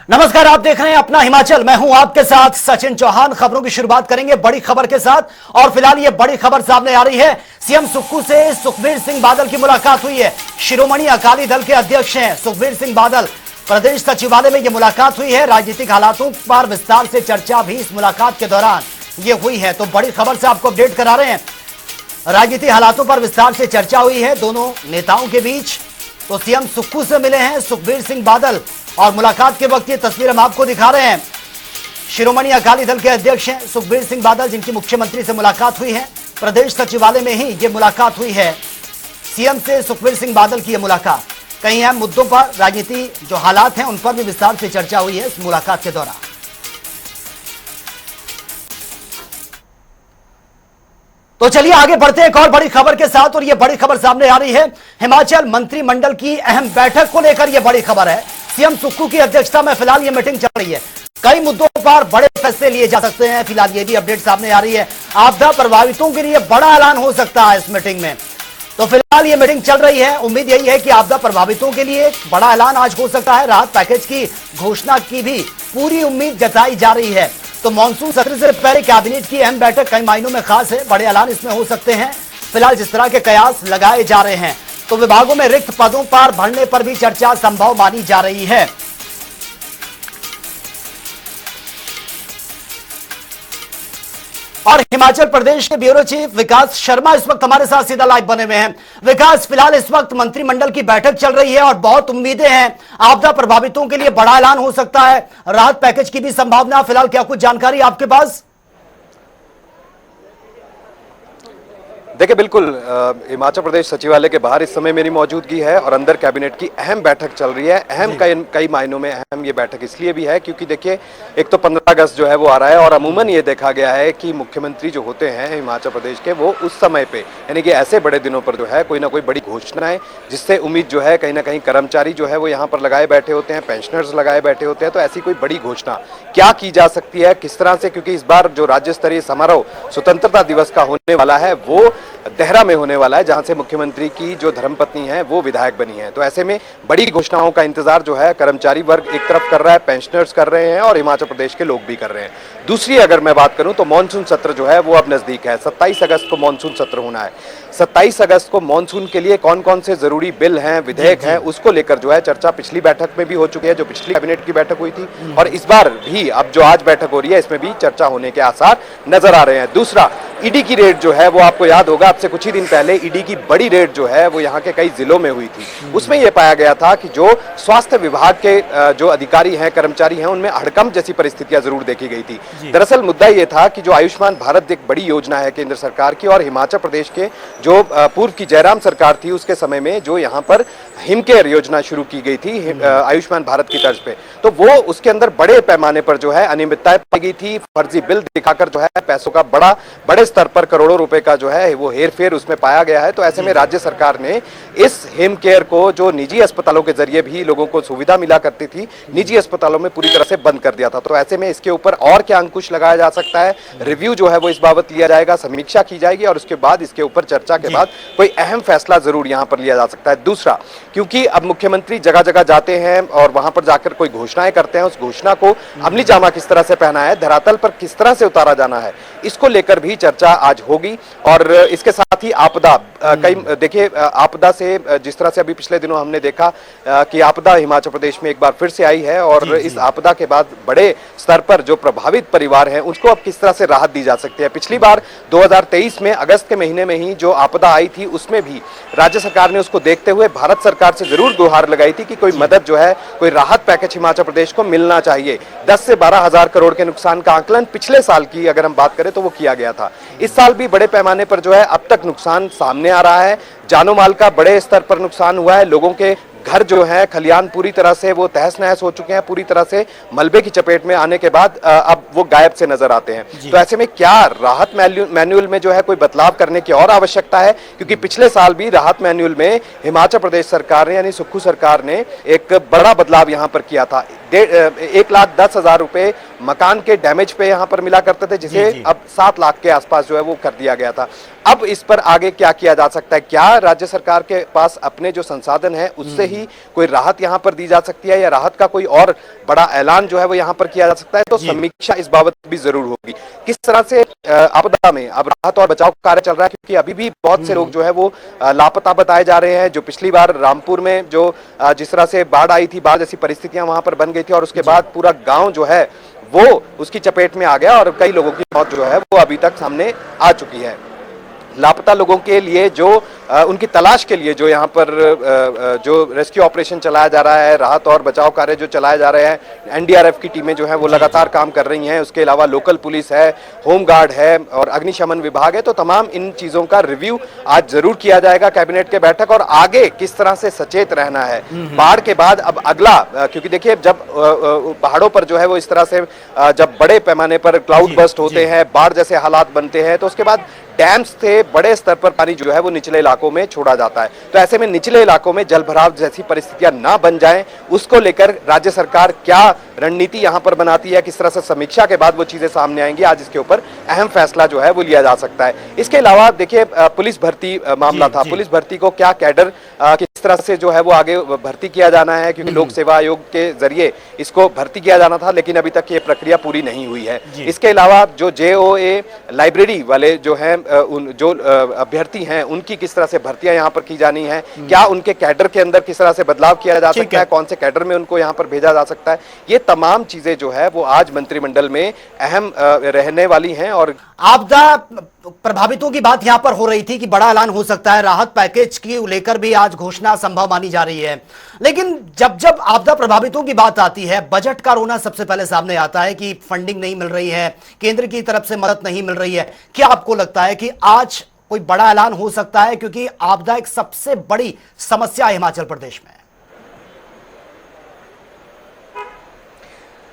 नमस्कार, आप देख रहे हैं अपना हिमाचल। मैं हूं आपके साथ सचिन चौहान। खबरों की शुरुआत करेंगे बड़ी खबर के साथ और फिलहाल ये बड़ी खबर सामने आ रही है। सीएम सुक्खू से सुखबीर सिंह बादल की मुलाकात हुई है। शिरोमणि अकाली दल के अध्यक्ष हैं सुखबीर सिंह बादल। प्रदेश सचिवालय में यह मुलाकात हुई है। राजनीतिक हालातों पर विस्तार से चर्चा भी इस मुलाकात के दौरान ये हुई है। तो बड़ी खबर से आपको अपडेट करा रहे हैं। राजनीतिक हालातों पर विस्तार से चर्चा हुई है दोनों नेताओं के बीच। तो सीएम सुक्खू से मिले हैं सुखबीर सिंह बादल और मुलाकात के वक्त ये तस्वीर हम आपको दिखा रहे हैं। शिरोमणि अकाली दल के अध्यक्ष हैं सुखबीर सिंह बादल, जिनकी मुख्यमंत्री से मुलाकात हुई है। प्रदेश सचिवालय में ही ये मुलाकात हुई है। सीएम से सुखबीर सिंह बादल की ये मुलाकात कई अहम मुद्दों पर, राजनीति जो हालात हैं उन पर भी विस्तार से चर्चा हुई है इस मुलाकात के दौरान। तो चलिए आगे बढ़ते हैं एक और बड़ी खबर के साथ। और यह बड़ी खबर सामने आ रही है हिमाचल मंत्रिमंडल की अहम बैठक को लेकर। यह बड़ी खबर है। सीएम सुक्खू की अध्यक्षता में फिलहाल यह मीटिंग चल रही है। कई मुद्दों पर बड़े फैसले लिए जा सकते हैं। फिलहाल यह भी अपडेट सामने आ रही है। आपदा प्रभावितों के लिए बड़ा ऐलान हो सकता है इस मीटिंग में। तो फिलहाल यह मीटिंग चल रही है। उम्मीद यही है कि आपदा प्रभावितों के लिए बड़ा ऐलान आज हो सकता है। राहत पैकेज की घोषणा की भी पूरी उम्मीद जताई जा रही है। तो मानसून सत्र से पहले कैबिनेट की अहम बैठक कई मायनों में खास है। बड़े ऐलान इसमें हो सकते हैं। फिलहाल जिस तरह के कयास लगाए जा रहे हैं, तो विभागों में रिक्त पदों पर भरने पर भी चर्चा संभव मानी जा रही है। और हिमाचल प्रदेश के ब्यूरो चीफ विकास शर्मा इस वक्त हमारे साथ सीधा लाइव बने हुए हैं। विकास, फिलहाल इस वक्त मंत्रिमंडल की बैठक चल रही है और बहुत उम्मीदें हैं। आपदा प्रभावितों के लिए बड़ा ऐलान हो सकता है। राहत पैकेज की भी संभावना। फिलहाल क्या कुछ जानकारी आपके पास? देखिए, बिल्कुल हिमाचल प्रदेश सचिवालय के बाहर इस समय मेरी मौजूदगी है और अंदर कैबिनेट की अहम बैठक चल रही है। अहम कई मायनों में अहम ये बैठक इसलिए भी है क्योंकि देखिए, एक तो 15 अगस्त जो है वो आ रहा है और अमूमन ये देखा गया है कि मुख्यमंत्री जो होते हैं हिमाचल प्रदेश के, वो उस समय पे यानी कि ऐसे बड़े दिनों पर जो है कोई ना कोई बड़ी घोषणाएं, जिससे उम्मीद जो है कहीं ना कहीं कर्मचारी जो है वो यहाँ पर लगाए बैठे होते हैं, पेंशनर्स लगाए बैठे होते हैं। तो ऐसी कोई बड़ी घोषणा क्या की जा सकती है, किस तरह से, क्योंकि इस बार जो राज्य स्तरीय समारोह स्वतंत्रता दिवस का होने वाला है वो देहरा में होने वाला है, जहां से मुख्यमंत्री की जो धर्मपत्नी है वो विधायक बनी है। तो ऐसे में बड़ी घोषणाओं का इंतजार जो है कर्मचारी वर्ग एक तरफ कर रहा है, पेंशनर्स कर रहे हैं और हिमाचल प्रदेश के लोग भी कर रहे हैं। दूसरी अगर मैं बात करूं तो मानसून सत्र जो है वो अब नजदीक है। 27 अगस्त को मानसून सत्र होना है। 27 अगस्त को मानसून के लिए कौन कौन से जरूरी बिल हैं, विधेयक हैं, उसको लेकर जो है चर्चा पिछली बैठक में भी हो चुकी है, जो पिछली कैबिनेट की बैठक हुई थी, और इस बार भी अब जो आज बैठक हो रही है इसमें भी चर्चा होने के आसार नजर आ रहे हैं। दूसरा, ईडी की रेड जो है वो आपको याद होगा, अब से कुछ ही दिन पहले ईडी की बड़ी रेड जो है वो यहाँ के कई जिलों में हुई थी। उसमें यह पाया गया था कि जो स्वास्थ्य विभाग के जो अधिकारी हैं, कर्मचारी हैं, उनमें हड़कंप जैसी परिस्थितियां जरूर देखी गई थी। दरअसल मुद्दा यह था कि जो आयुष्मान भारत एक बड़ी योजना है केंद्र सरकार की, और हिमाचल प्रदेश के जो पूर्व की जयराम सरकार थी उसके समय में जो यहाँ पर हिमकेयर योजना शुरू की गई थी आयुष्मान भारत की तर्ज पे, तो वो उसके अंदर बड़े पैमाने पर जो है अनियमितताएं पाई गई थी। फर्जी बिल दिखाकर जो है पैसों का बड़े स्तर पर करोड़ों रुपए का जो है वो हेरफेर उसमें पाया गया है। तो ऐसे में राज्य सरकार ने इस हिमकेयर को, जो निजी अस्पतालों के जरिए भी लोगों को सुविधा मिला करती थी, निजी अस्पतालों में पूरी तरह से बंद कर दिया था। तो ऐसे में इसके ऊपर और क्या अंकुश लगाया जा सकता है, रिव्यू जो है वो इस बाबत लिया जाएगा, समीक्षा की जाएगी और उसके बाद इसके ऊपर चर्चा के बाद कोई अहम फैसला जरूर यहां पर लिया जा सकता है। दूसरा, क्योंकि अब मुख्यमंत्री जगह जगह जाते हैं और वहां पर जाकर कोई घोषणाएं करते हैं, उस घोषणा को अमली जामा किस तरह से पहना है, धरातल पर किस तरह से उतारा जाना है, इसको लेकर भी चर्चा आज होगी। और इसके साथ ही आपदा, कई देखिए आपदा से जिस तरह से अभी पिछले दिनों हमने देखा कि आपदा हिमाचल प्रदेश में एक बार फिर से आई है और इस आपदा के बाद बड़े स्तर पर जो प्रभावित परिवार हैं उसको अब किस तरह से राहत दी जा सकती है। पिछली बार 2023 में अगस्त के महीने में ही जो आपदा आई थी उसमें भी राज्य सरकार ने उसको देखते हुए भारत सरकार से जरूर गुहार लगाई थी कि कोई मदद जो है, कोई राहत पैकेज हिमाचल प्रदेश को मिलना चाहिए। 10 से 12 हजार करोड़ के नुकसान का आकलन पिछले साल की अगर हम बात करें तो वो किया गया था। इस साल भी बड़े पैमाने पर जो है अब तक नुकसान सामने आ रहा है। जानो माल का बड़े स्तर पर नुकसान हुआ है। लोगों के घर जो है, खलियान पूरी तरह से वो तहस नहस हो चुके हैं, पूरी तरह से मलबे की चपेट में आने के बाद अब वो गायब से नजर आते हैं। तो ऐसे में क्या राहत मैन्युअल में जो है कोई बदलाव करने की और आवश्यकता है, क्योंकि पिछले साल भी राहत मैन्युअल में हिमाचल प्रदेश सरकार ने यानी सुक्खू सरकार ने एक बड़ा बदलाव यहां पर किया था। 1,10,000 रुपए मकान के डैमेज पे यहाँ पर मिला करते थे, जिसे अब 7 लाख के आसपास जो है वो कर दिया गया था। अब इस पर आगे क्या किया जा सकता है? क्या राज्य सरकार के पास अपने जो संसाधन है उससे ही कोई राहत यहाँ पर दी जा सकती है, या राहत का कोई और बड़ा ऐलान जो है वो यहाँ पर किया जा सकता है? तो समीक्षा इस बाबत भी जरूर होगी। किस तरह से आपदा में अब राहत और बचाव कार्य चल रहा है, क्योंकि अभी भी बहुत से लोग जो है वो लापता बताए जा रहे हैं। जो पिछली बार रामपुर में जो जिस तरह से बाढ़ आई थी, बाढ़ जैसी परिस्थितियां वहां पर बन गई थी, और उसके बाद पूरा गांव जो है वो उसकी चपेट में आ गया और कई लोगों की मौत जो है वो अभी तक सामने आ चुकी है। लापता लोगों के लिए जो उनकी तलाश के लिए जो यहाँ पर जो रेस्क्यू ऑपरेशन चलाया जा रहा है, राहत और बचाव कार्य जो चलाए जा रहे हैं, एनडीआरएफ की टीमें जो हैं वो लगातार काम कर रही हैं। उसके अलावा लोकल पुलिस है, होमगार्ड है और अग्निशमन विभाग है। तो तमाम इन चीजों का रिव्यू आज जरूर किया जाएगा कैबिनेट के बैठक, और आगे किस तरह से सचेत रहना है बाढ़ के बाद। अब अगला, क्योंकि देखिए जब पहाड़ों पर जो है वो इस तरह से जब बड़े पैमाने पर क्लाउड बस्ट होते हैं, बाढ़ जैसे हालात बनते हैं, तो उसके बाद डैम्स से बड़े स्तर पर पानी जो है वो निचले इलाकों में छोड़ा जाता है। तो ऐसे में निचले इलाकों में जलभराव जैसी परिस्थितियां ना बन जाएं, उसको लेकर राज्य सरकार क्या रणनीति यहां पर बनाती है, किस तरह से समीक्षा के बाद वो चीजें सामने आएंगी, आज इसके ऊपर अहम फैसला जो है वो लिया जा सकता है। इसके अलावा देखिए पुलिस भर्ती मामला था, पुलिस भर्ती को क्या कैडर किस तरह से जो है वो आगे भर्ती किया जाना है, क्योंकि लोक सेवा आयोग के जरिए इसको भर्ती किया जाना था, लेकिन अभी तक ये प्रक्रिया पूरी नहीं हुई है। इसके अलावा जो जेओए लाइब्रेरी वाले जो है जो अभ्यर्थी हैं, उनकी किस तरह से भर्तियां यहाँ पर की जानी है, क्या उनके कैडर के अंदर किस तरह से बदलाव किया जा सकता है, कौन से कैडर में उनको यहाँ पर भेजा जा सकता है, ये तमाम चीजें जो है वो आज मंत्रिमंडल में अहम रहने वाली हैं। और आपदा प्रभावितों की बात यहां पर हो रही थी कि बड़ा ऐलान हो सकता है, राहत पैकेज की लेकर भी आज घोषणा संभव मानी जा रही है। लेकिन जब जब आपदा प्रभावितों की बात आती है, बजट का रोना सबसे पहले सामने आता है कि फंडिंग नहीं मिल रही है, केंद्र की तरफ से मदद नहीं मिल रही है। क्या आपको लगता है कि आज कोई बड़ा ऐलान हो सकता है, क्योंकि आपदा एक सबसे बड़ी समस्या है हिमाचल प्रदेश में?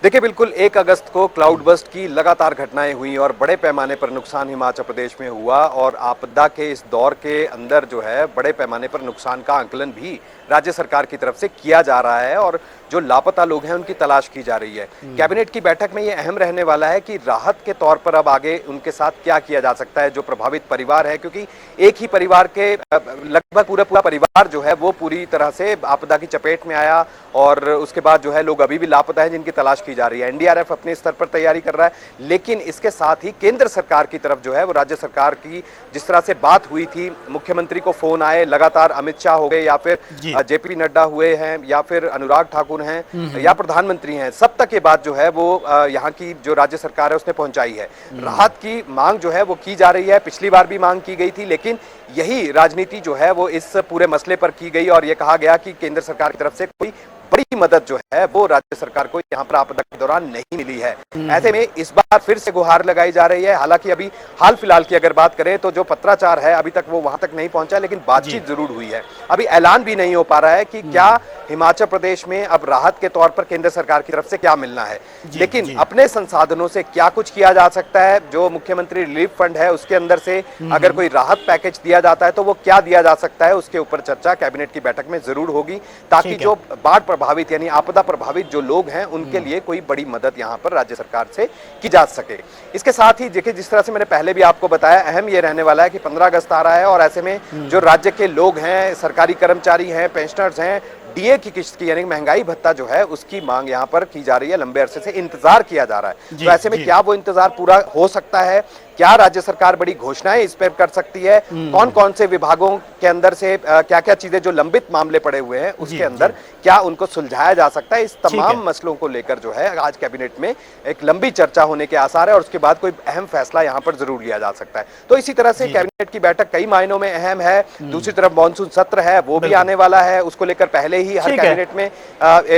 देखिए बिल्कुल 1 अगस्त को क्लाउड बस्ट की लगातार घटनाएं हुई और बड़े पैमाने पर नुकसान हिमाचल प्रदेश में हुआ, और आपदा के इस दौर के अंदर जो है बड़े पैमाने पर नुकसान का आंकलन भी राज्य सरकार की तरफ से किया जा रहा है, और जो लापता लोग हैं उनकी तलाश की जा रही है। कैबिनेट की बैठक में यह अहम रहने वाला है कि राहत के तौर पर अब आगे उनके साथ क्या किया जा सकता है। जो प्रभावित परिवार है, क्योंकि एक ही परिवार के लगभग पूरा परिवार जो है वो पूरी तरह से आपदा की चपेट में आया, और उसके बाद जो है लोग अभी भी लापता हैं जिनकी तलाश की जा रही है। एनडीआरएफ अपने स्तर पर तैयारी कर रहा है, लेकिन इसके साथ ही केंद्र सरकार की तरफ जो है वो राज्य सरकार की जिस तरह से बात हुई थी, मुख्यमंत्री को फोन आए लगातार, अमित शाह हो गए या फिर जेपी नड्डा हुए हैं या फिर अनुराग ठाकुर हैं या प्रधानमंत्री हैं, सब तक ये बात जो है वो यहाँ की जो राज्य सरकार है उसने पहुंचाई है। राहत की मांग जो है वो की जा रही है, पिछली बार भी मांग की गई थी, लेकिन यही राजनीति जो है वो इस पूरे मसले पर की गई और ये कहा गया कि केंद्र सरकार की तरफ से कोई बड़ी मदद जो है वो राज्य सरकार को यहाँ पर आपदा के दौरान नहीं मिली है। ऐसे में इस बार फिर से गुहार लगाई जा रही है। हालांकि अभी हाल फिलहाल की अगर बात करें तो जो पत्राचार है अभी तक वो वहां तक नहीं पहुंचा, लेकिन बातचीत जरूर हुई है। अभी ऐलान भी नहीं हो पा रहा है कि क्या हिमाचल प्रदेश में अब राहत के तौर पर केंद्र सरकार की तरफ से क्या मिलना है, लेकिन अपने संसाधनों से क्या कुछ किया जा सकता है। जो मुख्यमंत्री रिलीफ फंड है उसके अंदर से अगर कोई राहत पैकेज दिया जाता है तो वो क्या दिया जा सकता है, उसके ऊपर चर्चा कैबिनेट की बैठक में जरूर होगी, ताकि जो बाढ़ प्रभावित यानी आपदा प्रभावित जो लोग हैं उनके लिए कोई बड़ी मदद यहां पर राज्य सरकार से की जा सके। इसके साथ ही देखिए, जिस तरह से मैंने पहले भी आपको बताया, अहम ये रहने वाला है कि 15 अगस्त आ रहा है और ऐसे में जो राज्य के लोग हैं, सरकारी कर्मचारी हैं, पेंशनर्स हैं, डीए की किस्त की यानी महंगाई भत्ता जो है उसकी मांग यहां पर की जा रही है, लंबे अरसे से इंतजार किया जा रहा है। तो ऐसे में क्या वो इंतजार पूरा हो सकता है, क्या राज्य सरकार बड़ी घोषणाएं इस पर कर सकती है, कौन कौन से विभागों के अंदर से क्या क्या चीजें जो लंबित मामले पड़े हुए हैं उसके अंदर क्या उनको सुलझाया जा सकता है, इस तमाम मसलों को लेकर जो है आज कैबिनेट में एक लंबी चर्चा होने के आसार है और उसके बाद कोई अहम फैसला यहाँ पर जरूर लिया जा सकता है। तो इसी तरह से कैबिनेट की बैठक कई मायनों में अहम है। दूसरी तरफ मानसून सत्र है वो भी आने वाला है, उसको लेकर पहले ही हर कैबिनेट में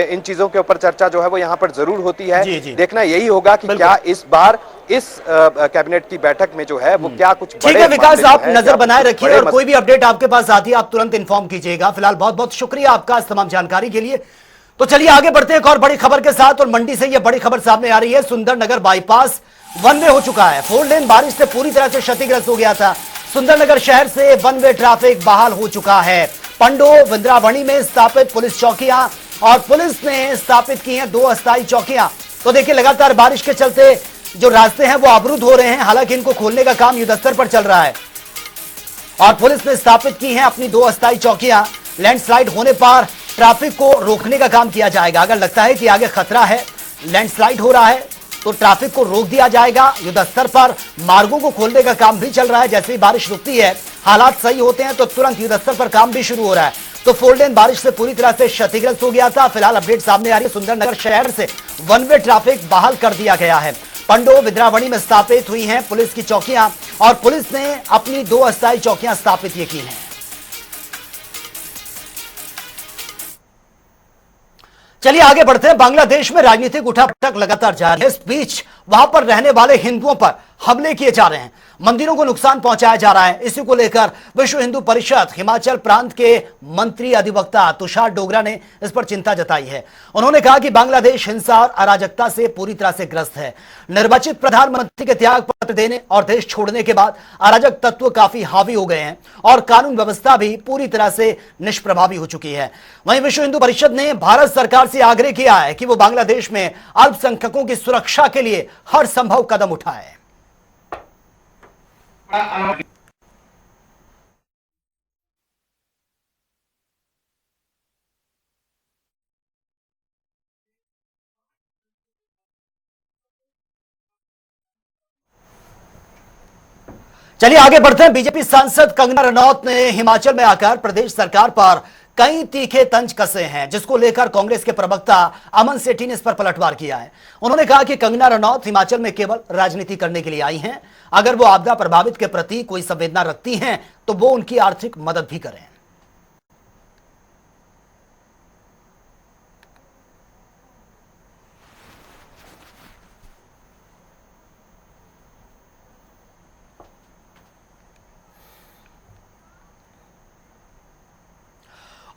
इन चीजों के ऊपर चर्चा जो है वो यहाँ पर जरूर होती है। देखना यही होगा कि क्या इस बार इस कैबिनेट की बैठक में जो है वो क्या कुछ ठीक है। विकास, आप नजर बनाए रखिए और कोई भी अपडेट आपके पास आती है आप तुरंत इन्फॉर्म कीजिएगा। फिलहाल बहुत बहुत शुक्रिया आपका इस तमाम जानकारी के लिए। तो चलिए आगे बढ़ते हैं एक और बड़ी खबर के साथ, और मंडी से यह बड़ी खबर सामने आ रही है। सुंदरनगर बाईपास वन वे हो चुका है, 4 लेन बारिश से पूरी तरह से क्षतिग्रस्त हो गया था। सुंदरनगर शहर से वन वे ट्रैफिक बहाल हो चुका है। पंडो विंद्रावणी में स्थापित पुलिस चौकियां और पुलिस ने स्थापित की हैं 2 अस्थायी चौकियां। तो देखिए, लगातार बारिश के चलते जो रास्ते हैं वो अवरुद्ध हो रहे हैं, हालांकि इनको खोलने का काम युद्धस्तर पर चल रहा है और पुलिस ने स्थापित की हैं अपनी 2 अस्थायी चौकियां। लैंडस्लाइड होने पर ट्रैफिक को रोकने का काम किया जाएगा। अगर लगता है कि आगे खतरा है, लैंडस्लाइड हो रहा है, तो ट्रैफिक को रोक दिया जाएगा। युद्धस्तर पर मार्गों को खोलने का काम भी चल रहा है। जैसे ही बारिश रुकती है, हालात सही होते हैं, तो तुरंत युद्धस्तर पर काम भी शुरू हो रहा है। तो 4 लेन बारिश से पूरी तरह से क्षतिग्रस्त हो गया था। फिलहाल अपडेट सामने आ रही है, सुंदरनगर शहर से 1 वे ट्रैफिक बहाल कर दिया गया है। पंडो विद्रावणी में स्थापित हुई हैं पुलिस की चौकियां और पुलिस ने अपनी 2 अस्थायी चौकियां स्थापित ये की हैं। चलिए आगे बढ़ते हैं। बांग्लादेश में राजनीतिक उठापटक लगातार जारी है। इस बीच वहां पर रहने वाले हिंदुओं पर हमले किए जा रहे हैं, मंदिरों को नुकसान पहुंचाया जा रहा है। इसी को लेकर विश्व हिंदू परिषद हिमाचल प्रांत के मंत्री अधिवक्ता तुषार डोगरा ने इस पर चिंता जताई है। उन्होंने कहा कि बांग्लादेश हिंसा और अराजकता से पूरी तरह से ग्रस्त है। निर्वाचित प्रधानमंत्री के त्याग पत्र देने और देश छोड़ने के बाद अराजक तत्व काफी हावी हो गए हैं और कानून व्यवस्था भी पूरी तरह से निष्प्रभावी हो चुकी है। वहीं विश्व हिंदू परिषद ने भारत सरकार से आग्रह किया है कि वो बांग्लादेश में अल्पसंख्यकों की सुरक्षा के लिए हर संभव कदम उठाए। चलिए आगे बढ़ते हैं। बीजेपी सांसद कंगना रनौत ने हिमाचल में आकर प्रदेश सरकार पर कई तीखे तंज कसे हैं, जिसको लेकर कांग्रेस के प्रवक्ता अमन सेठी ने इस पर पलटवार किया है। उन्होंने कहा कि कंगना रनौत हिमाचल में केवल राजनीति करने के लिए आई हैं। अगर वो आपदा प्रभावित के प्रति कोई संवेदना रखती हैं तो वो उनकी आर्थिक मदद भी करें।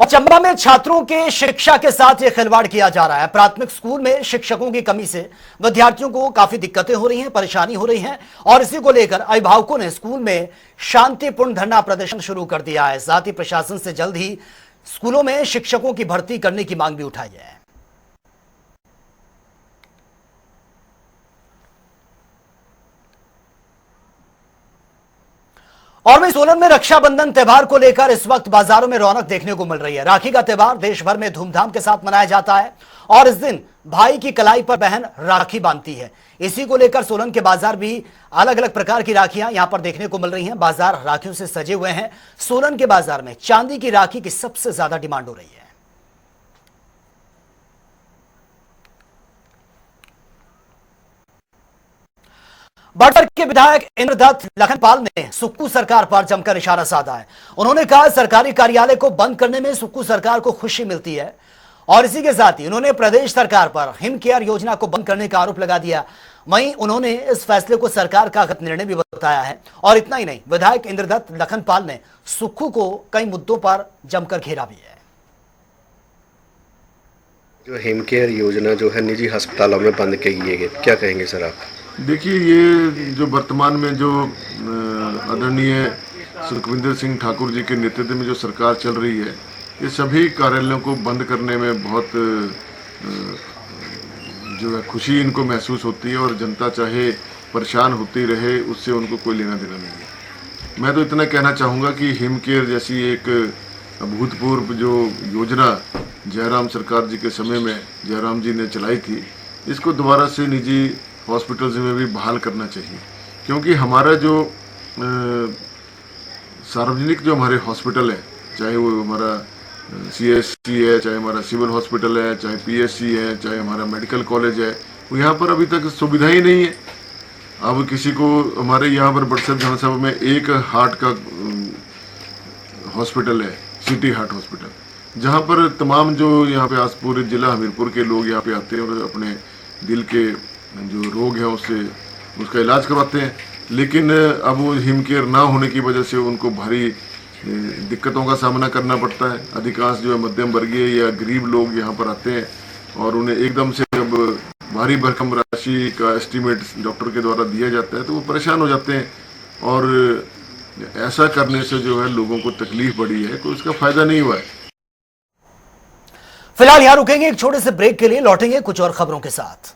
और चंबा में छात्रों के शिक्षा के साथ यह खिलवाड़ किया जा रहा है। प्राथमिक स्कूल में शिक्षकों की कमी से विद्यार्थियों को काफी दिक्कतें हो रही हैं, परेशानी हो रही है और इसी को लेकर अभिभावकों ने स्कूल में शांतिपूर्ण धरना प्रदर्शन शुरू कर दिया है। साथ ही प्रशासन से जल्द ही स्कूलों में शिक्षकों की भर्ती करने की मांग भी उठाई है। और वहीं सोलन में रक्षाबंधन त्यौहार को लेकर इस वक्त बाजारों में रौनक देखने को मिल रही है। राखी का त्यौहार देश भर में धूमधाम के साथ मनाया जाता है और इस दिन भाई की कलाई पर बहन राखी बांधती है। इसी को लेकर सोलन के बाजार भी अलग अलग प्रकार की राखियां यहां पर देखने को मिल रही हैं। बाजार राखियों से सजे हुए हैं। सोलन के बाजार में चांदी की राखी की सबसे ज्यादा डिमांड हो रही है। बड़सर के विधायक इंद्रदत्त लखनपाल ने सुक्खू सरकार पर जमकर इशारा साधा है। उन्होंने कहा सरकारी कार्यालय को बंद करने में सुक्खू सरकार को खुशी मिलती है और इसी के साथ ही उन्होंने प्रदेश सरकार पर हिम केयर योजना को बंद करने का आरोप लगा दिया। वहीं उन्होंने इस फैसले को सरकार का गलत निर्णय भी बताया है। और इतना ही नहीं, विधायक इंद्रदत्त लखनपाल ने सुक्खू को कई मुद्दों पर जमकर घेरा भी है। जो हिम केयर योजना जो है निजी अस्पतालों में बंद की गई है, क्या कहेंगे सर आप? देखिए, ये जो वर्तमान में जो आदरणीय सुखविंदर सिंह ठाकुर जी के नेतृत्व में जो सरकार चल रही है, ये सभी कार्यालयों को बंद करने में बहुत जो है खुशी इनको महसूस होती है और जनता चाहे परेशान होती रहे, उससे उनको कोई लेना देना नहीं है। मैं तो इतना कहना चाहूँगा कि हिम केयर जैसी एक अभूतपूर्व जो योजना जयराम सरकार जी के समय में जयराम जी ने चलाई थी, इसको दोबारा से निजी हॉस्पिटल्स में भी बहाल करना चाहिए। क्योंकि हमारा जो सार्वजनिक जो हमारे हॉस्पिटल है, चाहे वो हमारा CSC है, चाहे हमारा सिविल हॉस्पिटल है, चाहे PSC है, चाहे हमारा मेडिकल कॉलेज है, वो यहाँ पर अभी तक सुविधा ही नहीं है। अब किसी को हमारे यहाँ पर बड़सर विधानसभा में एक हार्ट का हॉस्पिटल है, सिटी हार्ट हॉस्पिटल, जहाँ पर तमाम जो यहाँ पे आज पूरे जिला हमीरपुर के लोग यहाँ पे आते हैं और अपने दिल के जो रोग है उसका इलाज करवाते हैं। लेकिन अब वो हिम केयर ना होने की वजह से उनको भारी दिक्कतों का सामना करना पड़ता है। अधिकांश जो है मध्यम वर्गीय या गरीब लोग यहाँ पर आते हैं और उन्हें एकदम से अब भारी भरकम राशि का एस्टीमेट डॉक्टर के द्वारा दिया जाता है, तो वो परेशान हो जाते हैं और ऐसा करने से जो है लोगों को तकलीफ बढ़ी है, कोई उसका फायदा नहीं हुआ है। फिलहाल यहां रुकेंगे एक छोटे से ब्रेक के लिए, लौटेंगे कुछ और खबरों के साथ।